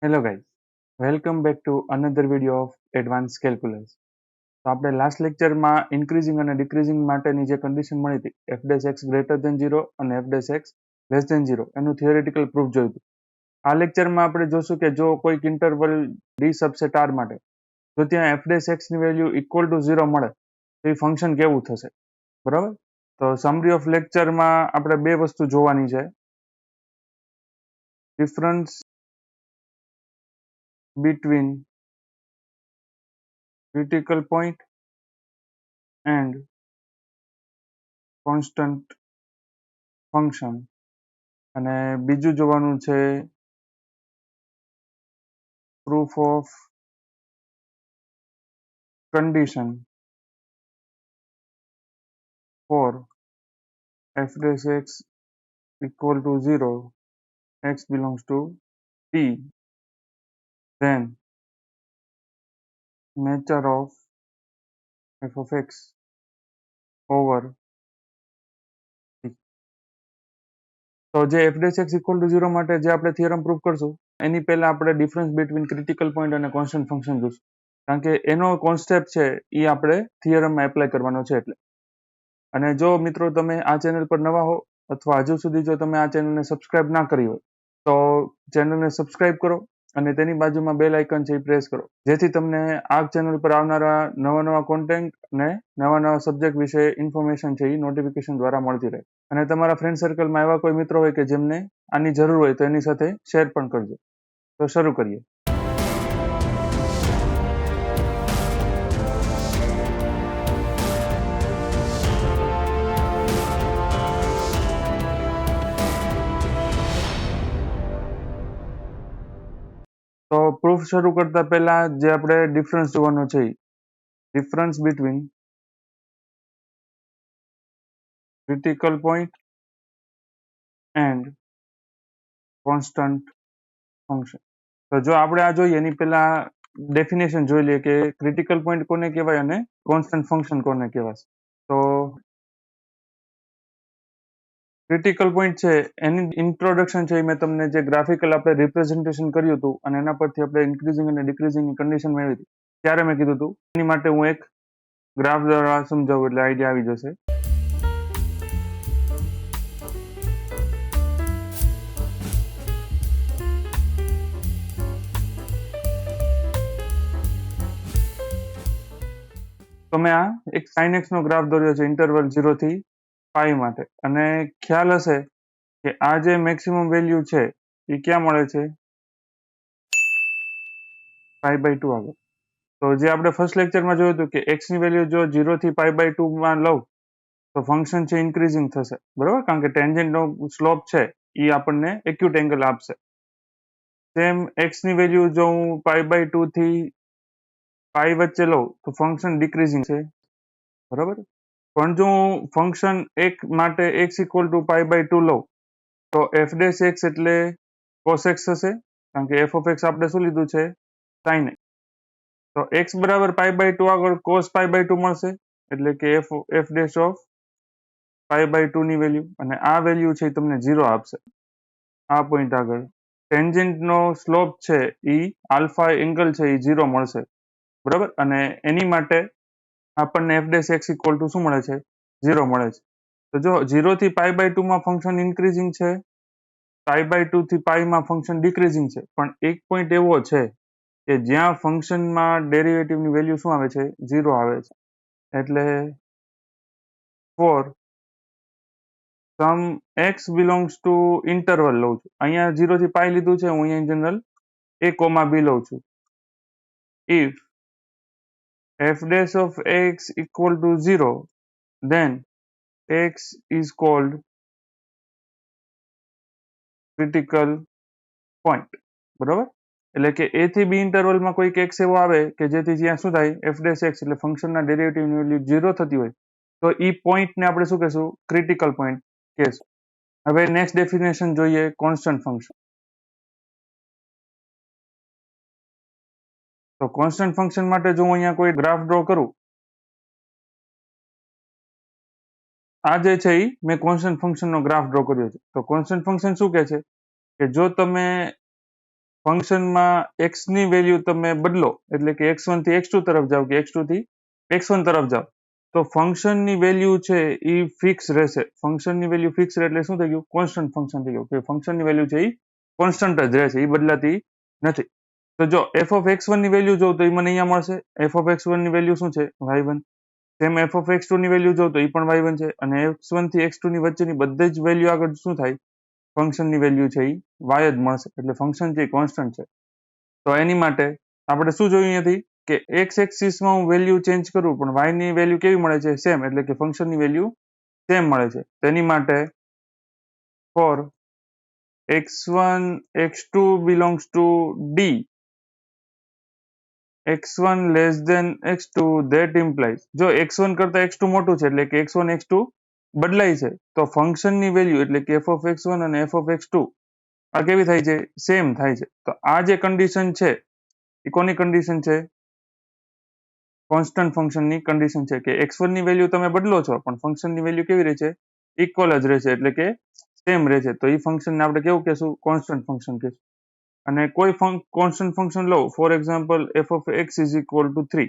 Hello guys, welcome back to another video off advance calculus. તો આપણે last લેક્ચરમાં increasing અને ડિક્રીઝિંગ માટેની જે કન્ડિશન મળી હતી f dash x greater than 0 અને f dash x less than 0 એનું થિયોરેટિકલ પ્રૂફ જોયું હતું. આ લેક્ચરમાં આપણે જોશું કે જો કોઈક ઇન્ટરવલ ડી સબસેટ આર માટે જો ત્યાં એફ ડેશ એક્સની વેલ્યુ ઇક્વલ ટુ 0 મળે તો એ ફંક્શન કેવું થશે, બરાબર. તો સમરી ઓફ લેક્ચરમાં આપણે બે વસ્તુ જોવાની છે: difference between critical point and constant function, અને બીજું જોવાનું છે proof of condition for f dash x equal to 0, x belongs to t, then nature of f of x over t. તો જે f dash x equal to 0 માટે જે આપણે theorem proof કરશું એની પહેલા આપણે ડિફરન્સ બિટવીન ક્રિટિકલ પોઈન્ટ અને constant function જોશું, કારણ કે એનો કોન્સેપ્ટ છે એ આપણે થિયરમમાં એપ્લાય કરવાનો છે એટલે. અને જો મિત્રો તમે આ ચેનલ પર નવા હો અથવા હજુ સુધી જો તમે આ ચેનલને સબસ્ક્રાઇબ ના કરી હોય તો ચેનલને સબસ્ક્રાઇબ કરો અને તેની બાજુમાં બેલ આઇકન છે એ પ્રેસ કરો, જેથી તમને આ ચેનલ પર આવનારા નવા કોન્ટેન્ટ અને નવા સબ્જેક્ટ વિશે ઇન્ફોર્મેશન છે એ નોટિફિકેશન દ્વારા મળતી રહે. અને તમારા ફ્રેન્ડ સર્કલમાં એવા કોઈ મિત્રો હોય કે જેમને આની જરૂર હોય તો એની સાથે શેર પણ કરજો. તો શરૂ કરીએ. તો પ્રૂફ શરૂ કરતા પહેલા જે આપણે ડિફરન્સ જોવાનો છે, difference between critical point and constant function. તો જો આપણે આ જોઈએ એની પહેલા ડેફિનેશન જોઈ લઈએ કે ક્રિટિકલ પોઈન્ટ કોને કહેવાય અને કોન્સ્ટન્ટ ફંક્શન કોને કહેવાય. તો ક્રિટિકલ પોઈન્ટ છે એની ઇન્ટ્રોડક્શન છે મેં તમને જે ગ્રાફિકલ આપણે રિપ્રેઝન્ટેશન કર્યું હતું અને એના પરથી આપણે ઇન્ક્રીઝિંગ અને ડિક્રીઝિંગ કન્ડિશન મેળવી હતી ત્યારે મેં કીધું હતું એની માટે હું એક ગ્રાફ દ્વારા સમજાવું એટલે આઈડિયા આવી જશે. તો મેં આ એક sin x નો ગ્રાફ દોર્યો છે ઇન્ટરવલ 0 થી પાઈ માટે, અને ખ્યાલ હશે કે આ જે મેક્સિમમ વેલ્યુ છે એ ક્યાં મળે છે, π/2 આગળ. તો જે આપણે ફર્સ્ટ લેક્ચરમાં જોયું હતું કે x ની વેલ્યુ જો 0 થી π/2 માં લઉં તો ફંક્શન છે ઇન્ક્રીઝિંગ થશે, બરાબર, કારણ કે ટેન્જેન્ટનો સ્લોપ છે એ આપણને એક્યુટ એંગલ આપશે. સેમ x ની વેલ્યુ જો હું π/2 થી પાઈ વચ્ચે લઉં તો ફંક્શન ડિક્રીઝિંગ છે, બરાબર. પણ જો હું ફંક્શન એક માટે x ઇક્વલ ટુ π/2 લઉં તો f ડેશ x એટલે cos x થશે, કારણ કે f of x આપણે શું લીધું છે, sin x. તો x બરાબર π/2 આગળ cos π/2 મળશે, એટલે કે f ડેશ ઓફ π/2 ની વેલ્યુ, અને આ વેલ્યુ છે એ તમને 0 આપશે આ પોઈન્ટ આગળ. ટેન્જેન્ટનો સ્લોપ છે એ આલ્ફા એંગલ છે એ 0 મળશે, બરાબર. અને એની માટે આપણને f dash x equal to શું મળે છે, 0 મળે છે. તો જો 0 થી π/2 માં ફંક્શન ઇન્ક્રીઝિંગ છે, π/2 થી પાઈ માં ફંક્શન ડિક્રીઝિંગ છે, પણ એક પોઈન્ટ એવો છે કે જ્યાં ફંક્શનમાં ડેરિવેટિવની વેલ્યુ શું આવે છે, 0 આવે છે. એટલે for some x belongs to interval લઉં છું, અહીંયા 0 થી પાઈ લીધું છે, હું અહીંયા જનરલ a, b લઉં છું. If f dash of x equal to 0, then x is called critical point, બરાબર. એટલે કે a થી b ઇન્ટરવલમાં કોઈક x એવો આવે કે જેથી જ્યાં શું થાય, f dash x એટલે ફંક્શનના ડેરિવેટિવની વેલ્યુ 0 થતી હોય તો એ પોઈન્ટને આપણે શું કહેશું, ક્રિટિકલ પોઈન્ટ કહેશું. હવે નેક્સ્ટ ડેફિનેશન જોઈએ કોન્સ્ટન્ટ ફંક્શન. તો કોન્સ્ટન્ટ ફંક્શન માટે જો હું અહીંયા કોઈ ગ્રાફ ડ્રો કરું, આ જે છે એ મેં કોન્સ્ટન્ટ ફંક્શનનો ગ્રાફ ડ્રો કર્યો છે. તો કોન્સ્ટન્ટ ફંક્શન શું કહે છે કે જો તમે ફંક્શનમાં x ની વેલ્યુ તમે બદલો એટલે કે x1 થી x2 તરફ જાઓ કે x2 થી x1 તરફ જાઓ તો ફંક્શનની વેલ્યુ છે એ ફિક્સ રહેશે. ફંક્શનની વેલ્યુ ફિક્સ રહે એટલે શું થઈ ગયું? કોન્સ્ટન્ટ ફંક્શન થઈ ગયું કે ફંક્શનની વેલ્યુ છે એ કોન્સ્ટન્ટ જ રહેશે, એ બદલાતી નથી. તો જો f of x1 ની વેલ્યુ જોઉં તો એ મને અહીંયા મળશે. f of x1 ની વેલ્યુ શું છે? y1. Same f of x2 ની વેલ્યુ જોઉં તો એ પણ y1 છે અને x1 થી x2 ની વચ્ચેની બધી જ વેલ્યુ આગળ શું થાય? ફંક્શનની વેલ્યુ છે એ y જ મળશે એટલે ફંક્શન છે એ કોન્સ્ટન્ટ છે. તો એની માટે આપણે શું જોયું અહીંયાથી કે x એક્સિસમાં હું વેલ્યુ ચેન્જ કરું પણ y ની વેલ્યુ કેવી મળે છે? સેમ, એટલે કે ફંક્શનની વેલ્યુ સેમ મળે છે. તેની માટે four x1 x2 belongs to d x1 less than x2 that implies જો x1 કરતા x2 મોટું છે એટલે કે x1 x2 બદલાય છે તો ફંક્શનની વેલ્યુ એટલે કે f of x1 અને f of x2 આ કેવી થાય છે? સેમ થાય છે. તો આ જે કન્ડિશન છે એ કોની કન્ડિશન છે? કોન્સ્ટન્ટ ફંક્શનની કન્ડિશન છે કે x1 ની વેલ્યુ તમે બદલો છો પણ ફંક્શનની વેલ્યુ કેવી રહે છે? ઇક્વલ જ રહેશે એટલે કે સેમ રહેશે. તો એ ફંક્શનને આપણે કેવું કહેશું? કોન્સ્ટન્ટ ફંક્શન કહેશું. અને કોઈ કોન્સ્ટન્ટ ફંક્શન લો, for example f of x is equal to 3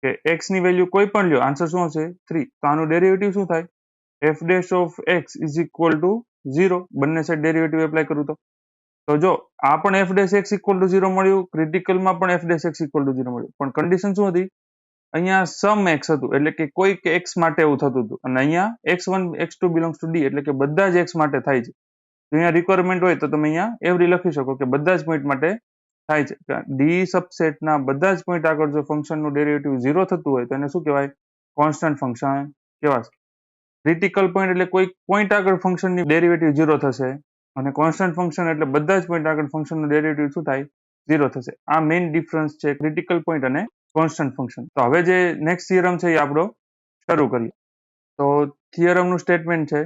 કે x ની વેલ્યુ કોઈ પણ લ્યો, આન્સર શું હશે? 3. તો આનું ડેરિવેટિવ શું થાય? f dash of x is equal to 0. બંને સાઈડ ડેરિવેટિવ એપ્લાય કરું તો જો આ પણ f dash x equal to 0 મળ્યું, ક્રિટિકલમાં પણ f dash x equal to 0 મળ્યું, પણ કન્ડિશન શું હતી? અહીંયા સમ x હતું એટલે કે કોઈક x માટે એવું થતું હતું અને અહીંયા x1 x2 belongs to d એટલે કે બધા જ x માટે થાય છે. જો અહીંયા રિક્વાયરમેન્ટ હોય તો તમે અહીંયા એવરી લખી શકો કે બધા જ પોઈન્ટ માટે થાય છે. ડી સબસેટના બધા જ પોઈન્ટ આગળ જો ફંક્શનનું ડેરિવેટિવ 0 થતું હોય તો એને શું કહેવાય? કોન્સ્ટન્ટ ફંક્શન કહેવાશે. ક્રિટિકલ પોઈન્ટ એટલે કોઈ પોઈન્ટ આગળ ફંક્શનની ડેરિવેટિવ 0 થશે અને કોન્સ્ટન્ટ ફંક્શન એટલે બધા જ પોઈન્ટ આગળ ફંક્શનનું ડેરિવેટિવ શું થાય? 0 થશે. આ મેઇન ડિફરન્સ છે ક્રિટિકલ પોઈન્ટ અને કોન્સ્ટન્ટ ફંક્શન. તો હવે જે નેક્સ્ટ થિયરમ છે એ આપણો શરૂ કરીએ. તો થિયરમનું સ્ટેટમેન્ટ છે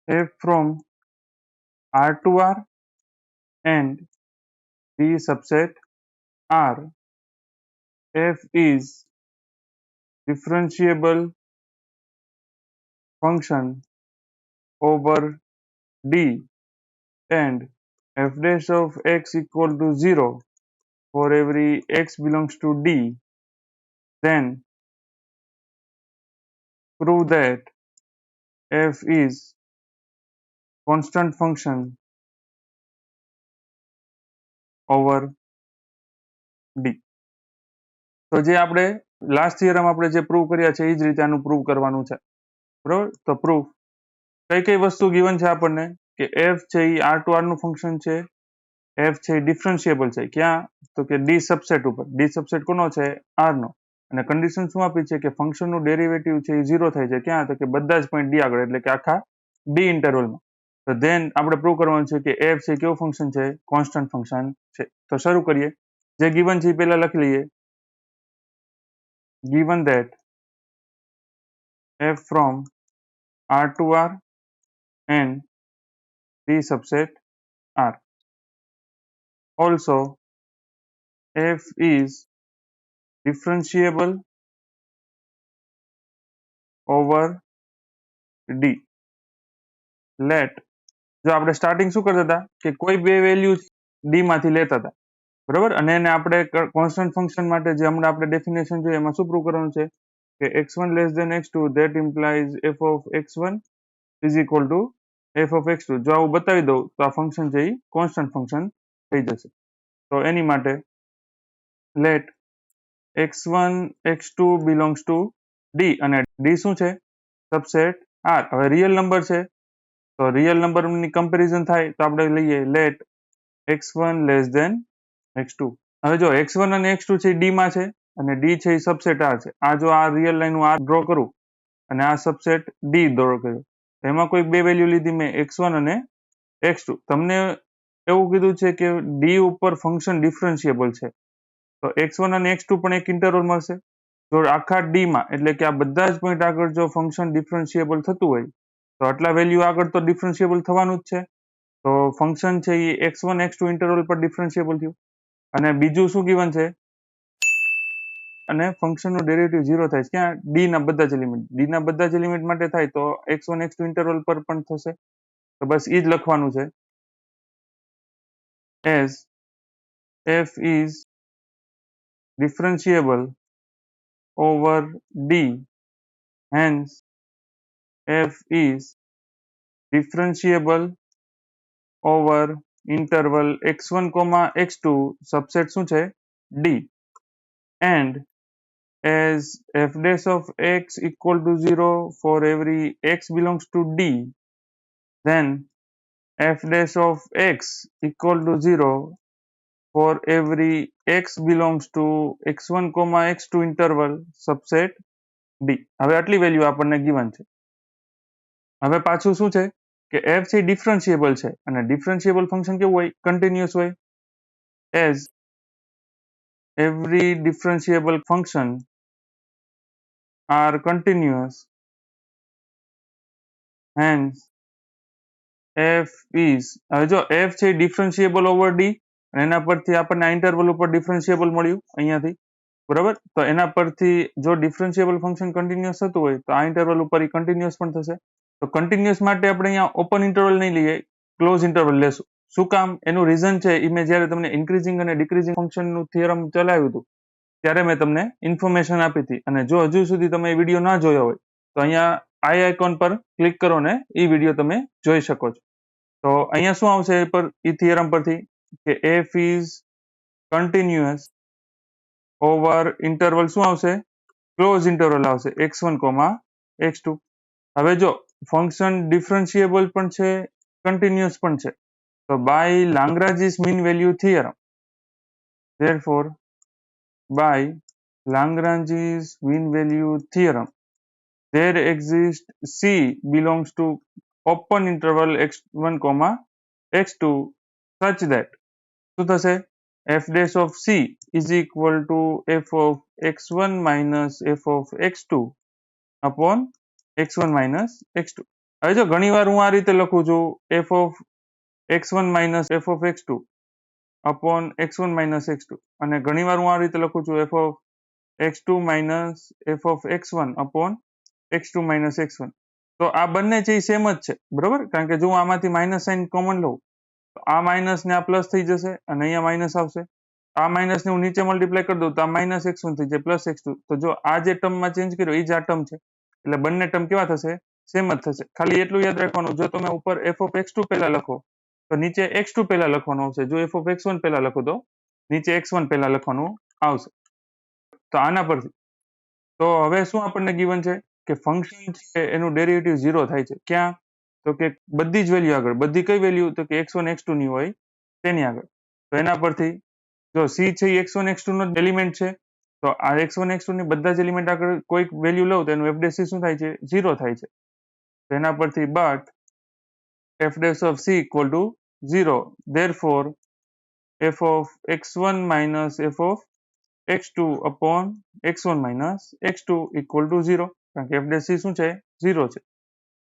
f from R to R and D subset R, f is differentiable function over D and f dash of x equal to 0 for every x belongs to D, then prove that f is constant function over D. તો જે આપણે last theorem આપણે જે prove કર્યા છે એ જ રીતે આનું પ્રૂવ કરવાનું છે. બરોબર? તો પ્રૂફ કઈ કઈ વસ્તુ ગિવન છે આપણને કે f છે એ r ટુ r નું ફંક્શન છે, f છે એ ડિફરન્શિયેબલ છે. ક્યાં? તો કે ડી સબસેટ ઉપર. ડી સબસેટ કોનો છે? r નો. અને કન્ડિશન શું આપી છે કે ફંક્શનનું ડેરિવેટિવ છે એ 0 થાય છે. ક્યાં? તો કે બધા જ પોઈન્ટ ડી આગળ એટલે કે આખા ડી ઇન્ટરવલમાં. તો ધેન આપણે પ્રૂવ કરવાનું છે કે f છે કેવું ફંક્શન છે? કોન્સ્ટન્ટ ફંક્શન છે. તો શરૂ કરીએ. જે ગિવન છે એ પહેલા લખી લઈએ. given that f from R to R and D subset R. Also, f is differentiable over D. Let જો આપણે સ્ટાર્ટિંગ શું કરતા હતા કે કોઈ બે વેલ્યુ ડી માંથી લેતા હતા, બરોબર, અને એને આપણે કોન્સ્ટન્ટ ફંક્શન માટે જે હમણાં આપણે ડેફિનેશન જોઈએ એમાં શું પ્રૂવ કરવાનું છે કે x1 less than x2 that implies f of x1 is equal to f of x2. જો આવું બતાવી દઉં તો આ ફંક્શન છે એ કોન્સ્ટન્ટ ફંક્શન થઈ જશે. તો એની માટે let x1 x2 belongs to d અને d શું છે? Subset r. હવે રિયલ નંબર છે તો રિયલ નંબરની કમ્પેરિઝન થાય તો આપણે લઈએ late x1 less than x2. હવે જો x1 અને x2 છે ડી માં છે અને ડી છે એ સબસેટ r છે. આ જો આ રિયલ લાઈન હું આ ડ્રો કરું અને આ સબસેટ ડી ડ્રો કર્યો, એમાં કોઈ બે વેલ્યુ લીધી મેં x1 અને x2. તમને એવું કીધું છે કે ડી ઉપર ફંક્શન ડિફરન્શિયેબલ છે તો x1 અને x2 પણ એક ઇન્ટરવલ મળશે. જો આખા ડી માં એટલે કે આ બધા જ પોઈન્ટ આગળ જો ફંક્શન ડિફરન્શિયેબલ થતું હોય તો આટલા વેલ્યુ આગળ તો ડિફરન્શિયેબલ થવાનું જ છે. તો ફંક્શન છે એ x1 x2 ઇન્ટરવલ પર ડિફરન્શિયેબલ થયું. અને બીજું શું ગિવન છે? અને ફંક્શનનું ડેરિવેટિવ 0 થાય છે. ક્યાં? ડી ના બધા જ એલિમેન્ટ. ડી ના બધા જ એલિમેન્ટ માટે થાય તો x1 x2 ઇન્ટરવલ પર પણ થશે. તો બસ એ જ લખવાનું છે as f is differentiable over d, hence f is differentiable over interval x1 x2 subset શું છે d, and as f dash of x equal to 0 for every x belongs to d, then f dash of x equal to 0 for every x belongs to x1 x2 interval subset d. હવે આટલી value આપણને given છે. હવે પાછું શું છે કે f છે ડિફરન્શિયેબલ છે અને ડિફરન્શિયેબલ ફંક્શન કેવું હોય કન્ટિન્યુઅસ હોય. as every differentiable function are continuous, hence f is, હવે જો f છે ડિફરન્શિયેબલ ઓવર d, એના પરથી આપણને આ ઇન્ટરવલ ઉપર ડિફરન્શિયેબલ મળ્યું અહીંયાથી, બરાબર. તો એના પરથી જો ડિફરન્શિયેબલ ફંક્શન કન્ટિન્યુઅસ થતું હોય તો આ ઇન્ટરવલ ઉપર એ કન્ટિન્યુઅસ પણ થશે. તો કન્ટિન્યુઅસ માટે આપણે અહીંયા ઓપન ઇન્ટરવલ નહીં લઈએ, ક્લોઝ ઇન્ટરવલ લેશું. શું કામ? એનું રીઝન છે એ મેં જ્યારે તમને ઇન્ક્રીઝિંગ અને ડિક્રીઝિંગ ફંક્શનનું થિયરમ ચલાવ્યું હતું ત્યારે મેં તમને ઇન્ફોર્મેશન આપી હતી. અને જો હજુ સુધી તમે એ વિડીયો ના જોયો હોય તો અહીંયા આઈ આઇકોન પર ક્લિક કરો ને એ વિડીયો તમે જોઈ શકો છો. તો અહીંયા શું આવશે એ પર એ થિયરમ પરથી કે f is continuous over interval શું આવશે ક્લોઝ ઇન્ટરવલ આવશે x1 x2. હવે જો ફંક્શન ડિફરન્શિયેબલ પણ છે કન્ટિન્યુઅસ પણ છે, તો by Lagrange's mean value theorem, therefore by Lagrange's mean value theorem, there exists C belongs to open interval x1 x2 such that શું થશે f dash of C is equal to f of x1 minus f of x2 upon x1 minus x2. હવે જો ઘણી વાર હું આ રીતે લખું છું f of x1 minus f of x2 upon x1 minus x2, અને ઘણી વાર હું આ રીતે લખું છું f of x2 minus f of x1 upon x2 minus x1. તો આ બંને છે એ સેમ જ છે, બરોબર. કારણ કે જો હું આમાંથી માઇનસ સાઇન કોમન લઉં તો આ માઇનસ ને આ પ્લસ થઈ જશે અને અહીંયા માઇનસ આવશે. આ માઇનસ ને હું નીચે મલ્ટીપ્લાય કરી દઉં તો આ માઇનસ x1 થઈ જાય પ્લસ x2. તો જો આ જે ટર્મમાં ચેન્જ કર્યો એ જ આ ટર્મ છે, એટલે બંને ટર્મ કેવા થશે સેમ જ થશે. ખાલી એટલું યાદ રાખવાનું, જો તમે ઉપર f of x2 પહેલા લખો તો નીચે x2 પહેલા લખવાનું આવશે, જો f of x1 પહેલા લખો તો નીચે x1 પહેલા લખવાનું આવશે. તો આના પરથી તો હવે શું આપણને given છે કે ફંક્શન છે એનું ડેરિવેટિવ 0 થાય છે. ક્યાં? તો કે બધી જ વેલ્યુ આગળ. બધી કઈ વેલ્યુ? તો કે x1 x2 ની હોય તેની આગળ. તો એના પરથી જો c છે એ x1 x2 નો એલિમેન્ટ છે, તો આ x1 x2 ની બધા જ એલિમેન્ટ આગળ કોઈક વેલ્યુ લઉં તો એનું f dash શું થાય છે 0 થાય છે. તો એના પરથી but f dash of c equal to 0, therefore f of x1 minus f of x2 upon x1 minus x2 equal to 0, કારણ કે f dash c શું છે 0 છે.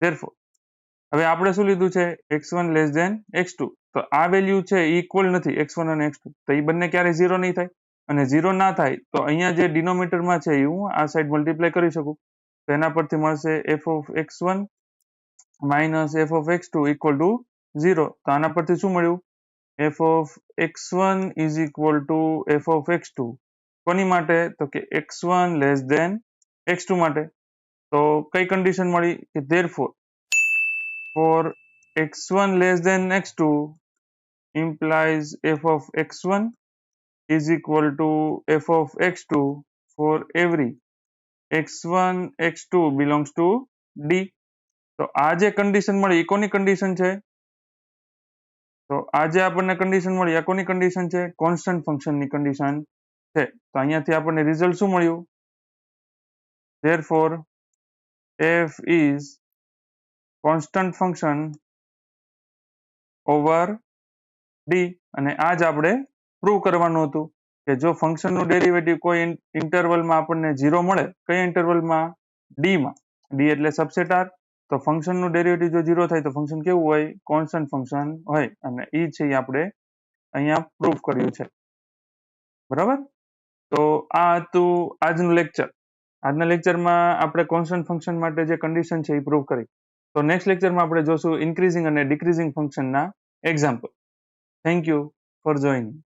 therefore હવે આપણે શું લીધું છે x1 લેસ ધેન x2, તો આ વેલ્યુ છે એ ઇક્વલ નથી x1 અને x2, તો એ બંને ક્યારે 0 નહીં થાય. અને 0 ના થાય તો અહીંયા જે ડિનોમિનેટરમાં છે એ હું આ સાઈડ મલ્ટીપ્લાય કરી શકું. તો એના પરથી મળશે f of x1 minus f of x2 equal to 0. તો આના પરથી શું મળ્યું f of x1 is equal to f of x2 કોની માટે? તો કે x1 લેસ ધેન x2 માટે. તો કઈ કન્ડિશન મળી કે therefore for x1 less than x2 implies f of x1 is equal to f of x2 for every x1 x2 belongs to d. તો આ જે કન્ડિશન મળી એ કોની કન્ડિશન છે? તો આ જે આપણને કન્ડિશન મળી આ કોની કન્ડિશન છે? કોન્સ્ટન્ટ ફંક્શનની કન્ડિશન છે. તો અહીંયાથી આપણને રિઝલ્ટ શું મળ્યું? therefore f is constant function over d. અને આ જ આપણે પ્રૂવ કરવાનું હતું કે જો ફંક્શનનું ડેરિવેટિવ કોઈ ઇન્ટરવલમાં આપણને 0 મળે, કયા ઇન્ટરવલમાં? d માં. d એટલે સબસેટ r. તો ફંક્શનનું ડેરિવેટિવ જો 0 થાય તો ફંક્શન કેવું હોય? કોન્સ્ટન્ટ ફંક્શન હોય. અને એ છે એ આપણે અહીંયા પ્રૂફ કર્યું છે, બરાબર. તો આ હતું આજનું લેક્ચર. આજના લેક્ચરમાં આપણે કોન્સ્ટન્ટ ફંક્શન માટે જે કન્ડિશન છે એ પ્રૂવ કરી. તો નેક્સ્ટ લેક્ચરમાં આપણે જોશું ઇન્ક્રીઝિંગ અને ડિક્રીઝિંગ ફંક્શનના example. Thank you for joining.